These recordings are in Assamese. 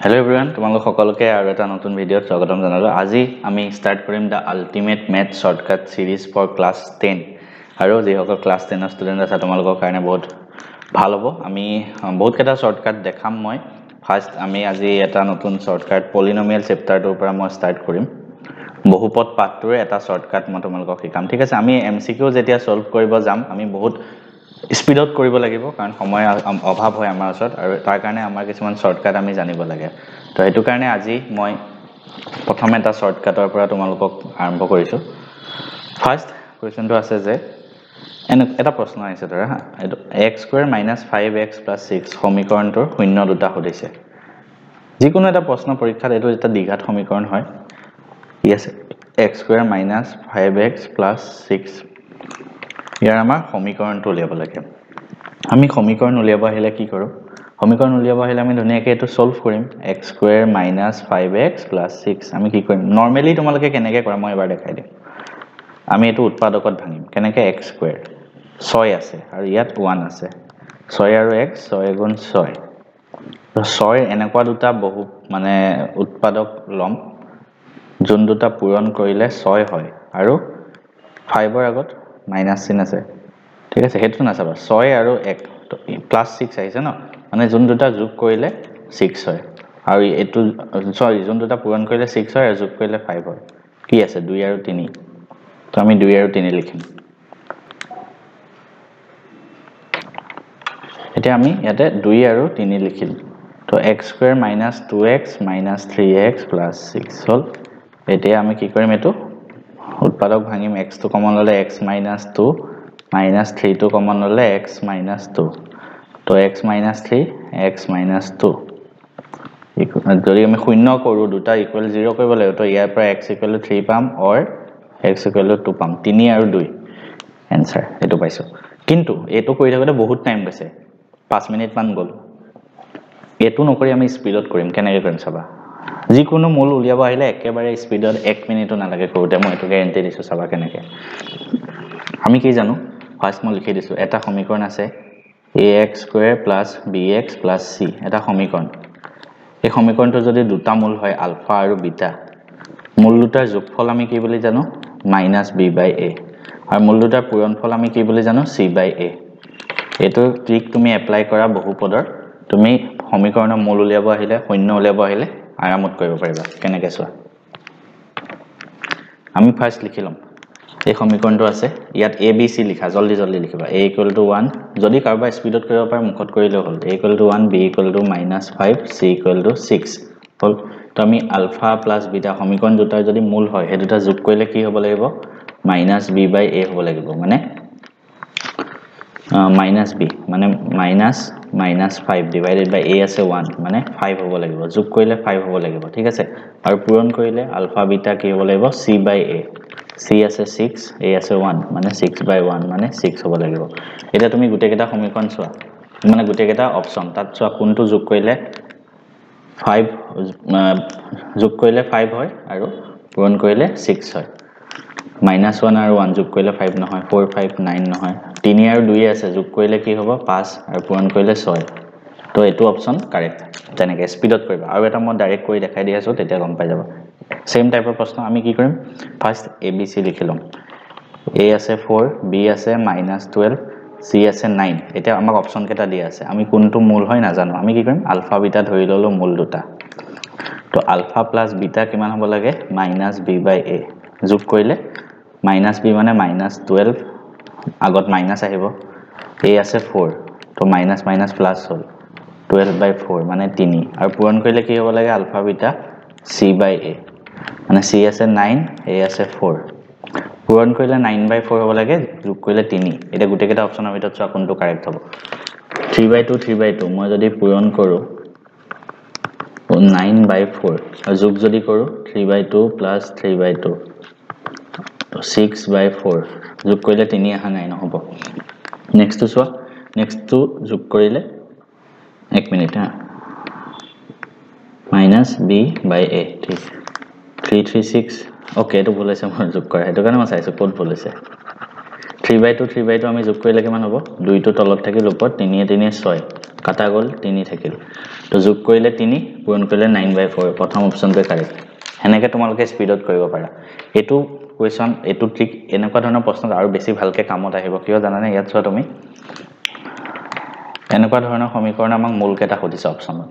Hello everyone, তোমালোক সকলোকে আৰু এটা নতুন ভিডিঅ'ত স্বাগতম জনালো। আজি আমি স্টাৰ্ট কৰিম the ultimate math shortcut series for class 10 আৰু যিসকল ক্লাছ 10 ৰ ষ্টুডেন্ট আছে তোমালোকৰ কাৰণে বহুত ভাল হ'ব। আমি বহুত কেইটা শৰ্টকাট দেখাম মই। ফাৰ্স্ট আমি আজি এটা নতুন শৰ্টকাট পলিনোমিয়েল চেপ্টাৰটোৰ পৰা মই স্টাৰ্ট কৰিম। বহুপদ পাঠটোৰ এটা শৰ্টকাট মই তোমালোকক শিকাম। ঠিক আছে, আমি এমসিকিউ যেতিয়া সলভ কৰিব যাম আমি বহুত স্পিডত কৰিব লাগিব কাৰণ সময় অভাৱ হয় আমাৰ ওচৰত আৰু তাৰ কাৰণে আমাৰ কিছুমান শৰ্টকাট আমি জানিব লাগে। তো এটো কাৰণে আজি মই প্ৰথম এটা শৰ্টকাটৰ পৰা তোমালোকক আৰম্ভ কৰিছো। ফাৰ্স্ট কোৱেশ্চনটো আছে যে এটা প্ৰশ্ন আহিছে ধৰা এটো x² - 5x + 6 সমীকৰণটোৰ শূন্য দুটা হদিছে। যিকোনো এটা প্ৰশ্ন পৰীক্ষাত এটো এটা দ্বিঘাত সমীকৰণ হয়। yes x² - 5x + 6 ইয়াৰ আমাৰ সমীকৰণটো উলিয়াব লাগে। আমি সমীকৰণ উলিয়াব আহিলে কি কৰো? সমীকৰণ উলিয়াব আহিলে আমি ধুনীয়াকৈ এটো সলভ কৰিম। x² - 5x + 6 আমি কি কৰিম? নৰমালি তোমালোকে কেনেকৈ কৰা মই এবাৰ দেখাই দিম। আমি এটো উৎপাদকত ভাঙিম। কেনেকৈ x² 6 আছে আৰু ইয়াত 1 আছে। 6 আৰু x 6 * 6 তো 6 এনেকুৱা দুটা বহু মানে উৎপাদক লম যোন দুটা পূৰণ কৰিলে 6 হয় আৰু 5 ৰ আগত মাইনাস চিন আছে। ঠিক আছে, হেতু নাচাবা 6 আৰু 1 +6 আহিছে ন, মানে যোন দুটা যোগ কৰিলে 6 হয় আৰু এটো সৰি যোন দুটা পূৰণ কৰিলে 6 হয় আৰু যোগ কৰিলে 5 হয়। কি আছে 2 আৰু 3, তো আমি 2 আৰু 3 লিখিম। এতিয়া আমি ইয়াতে 2 আৰু 3 লিখিম। তো x² - 2x - 3x + 6 হল। এতিয়া আমি কি কৰিম? এটো উৎপাদক ভাঙিম। x টো কমন ললে x - 2 - 3 টো কমন ললে x - 2 তো x - 3 x - 2 যদি আমি শূন্য কৰো দুটা ইকুৱেল 0 কৰিব লাগিব তো ইয়াৰ পৰা x = 3 পাম অৰ x = 2 পাম। 3 আৰু 2 এনসাৰ এটো পাইছো। কিন্তু এটো কৰি থাকোতে বহুত টাইম গৈছে, 5 মিনিট মান গল। এটো নকৰি আমি স্পিডত কৰিম। কেনেকৈ কৰিম চাবা। যিকোনো মূল উলিয়াব আহিলে একেবাৰে স্পিডত 1 মিনিটো নালাগে কৰোতে, মই এটো গ্যাৰান্টি দিছো। চাবা কেনেকৈ আমি কি জানো। ফাৰ্স্ট মই লিখি দিছো এটা সমীকৰণ আছে ax² + bx + c এটা সমীকৰণ। এই সমীকৰণটো যদি দুটা মূল হয় আলফা আৰু বিটা, মূল দুটাৰ যোগফল আমি কি বুলি জানো? -b/a আৰু মূল দুটাৰ পূৰণফল আমি কি বুলি জানো? c/a। এটো ট্ৰিক তুমি এপ্লাই কৰা বহুপদৰ, তুমি সমীকৰণৰ মূল উলিয়াব আহিলে শূন্য উলিয়াব আহিলে আৰামত কৰিব পাৰিবা। কেনেকৈ চোৱা। আমি ফাৰ্স্ট লিখি লম এই সমীকৰণটো আছে ইয়াত a b c লিখা, জলদি জলদি লিখিবা। a = 1 যদি কাৰোবা স্পিডত কৰিব পাৰে মুখত কৰিলে হ'ল। a = 1 b = -5 c = 6 হল। তো আমি আলফা প্লাস বিটা সমীকৰণ দুটাৰ যদি মূল হয় সেই দুটা যোগ কৰিলে কি হ'ব লাগিব? -b/a হ'ব লাগিব। মানে -b মানে -5 ডিভাইডেড বাই a আছে 1 মানে 5 হ'ব লাগিব। যোগ কৰিলে 5 হ'ব লাগিব। ঠিক আছে, আৰু পূৰণ কৰিলে আলফা বিটা কি হ'ব লাগিব? c/a। c আছে 6 a আছে 1 মানে 6/1 মানে 6 হ'ব লাগিব। এতিয়া তুমি গুটেকেটা সমীকৰণ চোৱা, মানে গুটেকেটা অপচন তাত চোৱা কোনটো যোগ কৰিলে 5 যোগ কৰিলে 5 হয় আৰু পূৰণ কৰিলে 6 হয়। -1 আৰু 1 যোগ কৰিলে 5 নহয়, 4 5 9 নহয়। 3 আৰু 2 আছে যোগ কৰিলে কি হ'ব? 5 আৰু পূৰণ কৰিলে 6। তো এটো অপচন কাৰেক্ট। তেনেকৈ স্পিডত কৰিবা। আৰু এটা মই ডাইৰেক্ট কৰি দেখাই দি আছো তেতিয়া গম পাই যাবা। সেম টাইপৰ প্ৰশ্ন আমি কি কৰিম? ফাৰ্স্ট a b c লিখি লম। a আছে 4 b আছে -12 c আছে 9। এতিয়া আমাক অপচন কেটা দিয়া আছে, আমি কোনটো মূল হয় নাজানো। আমি কি কৰিম? আলফা বিটা ধৰি ললো মূল দুটা। তো আলফা প্লাস বিটা কিমান হ'ব লাগে? -b/a যোগ কৰিলে -b মানে -12 আগত মাইনাস আহিব। a আছে 4 তো মাইনাস মাইনাস প্লাস হ'ল 12/4 মানে 3 আৰু পূৰণ কৰিলে কি হ'ব লাগে? আলফা বিটা c/a মানে c আছে 9 a আছে 4 পূৰণ কৰিলে 9/4 হ'ব লাগে, যোগ কৰিলে 3। এতিয়া গুটেকেটা অপচনৰ ভিতৰত চোৱা কোনটো কাৰেক্ট হ'ব। 3/2 3/2 মই যদি পূৰণ কৰো 9/4 আৰু যোগ যদি কৰো 3/2 + 3/2 6/4 যোগ কৰিলে 3 আহা নাই, নহব। নেক্সট চোৱা, নেক্সট যোগ কৰিলে 1 মিনিট হা -b/a ঠিক 336 ওকে এটো ভুল হৈছে মোৰ যোগ কৰা, হেতু কাৰণে মই চাইছো ক'ত ভুল হৈছে। 3/2 3/2 আমি যোগ কৰিলে কিমান হ'ব? 2 টো তলত থাকিল ওপৰত 3 3 6 কাটা গ'ল 3 থাকিল তো যোগ কৰিলে 3 পূৰণ কৰিলে 9/4 প্ৰথম অপচনটো কাৰেক্ট হেনেকে তোমালোকে স্পিডত কৰিব পাৰা এটো কোৱেশ্চন এটো ট্ৰিক এনেকুৱা ধৰণৰ প্ৰশ্ন আৰু বেছি ভালকে কামত আহিব কিয় জানানে ইয়াত চোৱা তুমি এনেকুৱা ধৰণৰ সমীকৰণ আমাক মূল কেটা খুদিছে অপচনত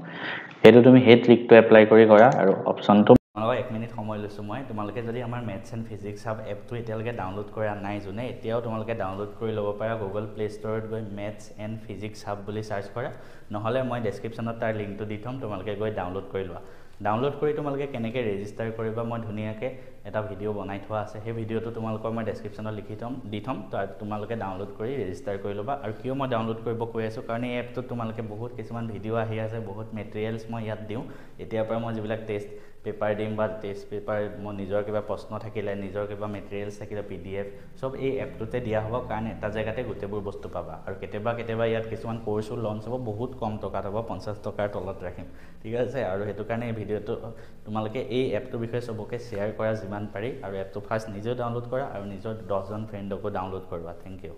এটো তুমি হে ট্ৰিকটো এপ্লাই কৰি কৰা আৰু অপচনটো তোমালোকক 1 মিনিট সময় লৈছো মই তোমালোকে যদি আমাৰ ম্যাথছ এণ্ড ফিজিক্স হাব এপটো এতিয়ালৈকে ডাউনলোড কৰা নাই জুনে এতিয়াও তোমালোকে ডাউনলোড কৰি ল'ব পাৰা গুগল প্লে ষ্টৰত গৈ ম্যাথছ এণ্ড ফিজিক্স হাব বুলি সাৰ্চ কৰা নহলে মই ডেসক্ৰিপচনত তাৰ লিংকটো দি থম তোমালোকে গৈ ডাউনলোড কৰি লোৱা ডাউনলোড কৰি তোমালোকে কেনেকৈ ৰেজিষ্টাৰ কৰিবা মই ধুনিয়াকৈ এটা ভিডিও বনাই থোৱা আছে সেই ভিডিওটো তোমালোকৰ মই ডেসক্ৰিপচনত লিখি থম তো তোমালোকে ডাউনলোড কৰি ৰেজিষ্টাৰ কৰি ল'বা আৰু কিয় মই ডাউনলোড কৰিব কৈ আছো কাৰণ এই এপটো তোমালোকে বহুত কিছুমান ভিডিও আহি আছে বহুত মেটেৰিয়েলছ মই ইয়াত দিও এতিয়াৰ পৰা মই যিবিলাক টেষ্ট পেপাৰ দিম বা টেষ্ট পেপাৰ মই নিজৰ কিবা প্ৰশ্ন থাকিলে নিজৰ কিবা মেটেৰিয়েলছ থাকিলে পিডিএফ সব এই এপটোতে দিয়া হ'ব কাৰণ এটা জায়গাতে গোটেইবোৰ বস্তু পাবা আৰু কেতিয়াবা ইয়াত কিছুমান কোৰ্সও লঞ্চ হ'ব বহুত কম টকাত হ'ব 50 টকাৰ তলত ৰাখিম ঠিক আছে আৰু হেতু কাৰণে এই ভিডিওটো তোমালোকে এই এপটোৰ বিষয়ে সবকে শেয়াৰ কৰা যিমান পাৰি আৰু এপটো ফাৰ্স্ট নিজে ডাউনলোড কৰা আৰু নিজৰ 10 জন ফ্ৰেণ্ডকো ডাউনলোড কৰবা থ্যাংক ইউ